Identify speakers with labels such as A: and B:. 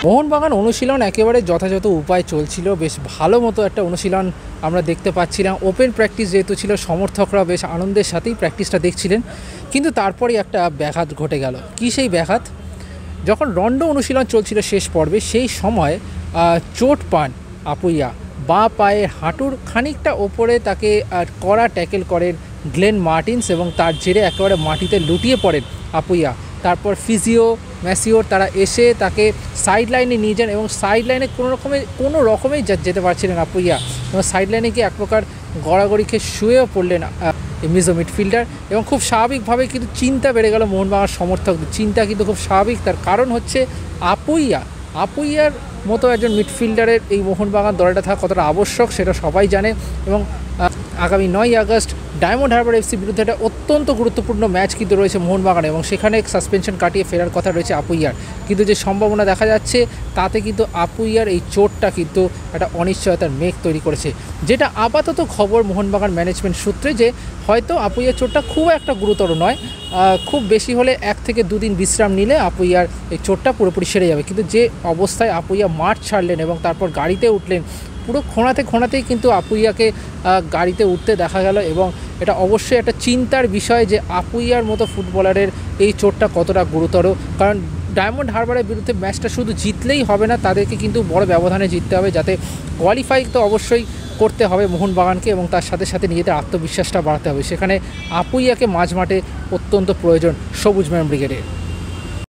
A: মোহনবাগান অনুশীলন একেবারে যথাযথ উপায় চলছিল, বেশ ভালো মতো একটা অনুশীলন আমরা দেখতে পাচ্ছিলাম। ওপেন প্র্যাকটিস যেহেতু ছিল, সমর্থকরা বেশ আনন্দের সাথেই প্র্যাকটিসটা দেখছিলেন। কিন্তু তারপরে একটা ব্যাঘাত ঘটে গেল। কি সেই ব্যাঘাত? যখন রন্ডো অনুশীলন চলছিল শেষ পর্বে, সেই সময় চোট পান আপুইয়া। বাঁ পায়ের হাঁটুর খানিকটা ওপরে তাকে কড়া ট্যাকেল করেন গ্লেন মার্টিন্স এবং তার জেরে একেবারে মাটিতে লুটিয়ে পড়েন আপুইয়া। তারপর ফিজিও ম্যাসিওর তারা এসে তাকে সাইড লাইনে নিয়ে যান এবং সাইড লাইনে কোনো রকমেই যেতে পারছিলেন আপুইয়া, এবং সাইড লাইনে গিয়ে এক প্রকার গড়াগড়ি খেয়ে শুয়েও পড়লেন মিজো মিডফিল্ডার। এবং খুব স্বাভাবিকভাবে কিন্তু চিন্তা বেড়ে গেল মোহনবাগান সমর্থকদের। চিন্তা কিন্তু খুব স্বাভাবিক, তার কারণ হচ্ছে আপুইয়ার মতো একজন মিডফিল্ডারের এই মোহনবাগান দলটা থাকা কতটা আবশ্যক সেটা সবাই জানে। এবং আগামী 9ই আগস্ট ডায়মন্ড হারবার এফসির বিরুদ্ধে একটা অত্যন্ত গুরুত্বপূর্ণ ম্যাচ কিন্তু রয়েছে মোহনবাগান, এবং সেখানে সাসপেনশন কাটিয়ে ফেরার কথা রয়েছে আপুইয়ার। কিন্তু যে সম্ভাবনা দেখা যাচ্ছে তাতে কিন্তু আপুইয়ার এই চোটটা কিন্তু একটা অনিশ্চয়তার মেঘ তৈরি করেছে। যেটা আপাতত খবর মোহনবাগান ম্যানেজমেন্ট সূত্রে, যে হয়তো আপুইয়ার চোটটা খুব একটা গুরুতর নয়, খুব বেশি হলে 1 থেকে 2 দিন বিশ্রাম নিলে আপুইয়ার এই চোটটা পুরোপুরি সেরে যাবে। কিন্তু যে অবস্থায় আপুইয়া মাঠ ছাড়লেন এবং তারপর গাড়িতে উঠলেন, পুরো খোঁড়াতেই কিন্তু আপুইয়াকে গাড়িতে উঠতে দেখা গেল। এবং এটা অবশ্যই একটা চিন্তার বিষয় যে আপুইয়ার মতো ফুটবলারের এই চোটটা কতটা গুরুতর। কারণ ডায়মন্ড হারবারের বিরুদ্ধে ম্যাচটা শুধু জিতলেই হবে না, তাদেরকে কিন্তু বড় ব্যবধানে জিততে হবে, যাতে কোয়ালিফাই তো অবশ্যই করতে হবে মোহনবাগানকে, এবং তার সাথে সাথে নিজেদের আত্মবিশ্বাসটা বাড়াতে হবে। সেখানে আপুইয়াকে মাঝমাঠে অত্যন্ত প্রয়োজন সবুজ ম্যান ব্রিগেডের।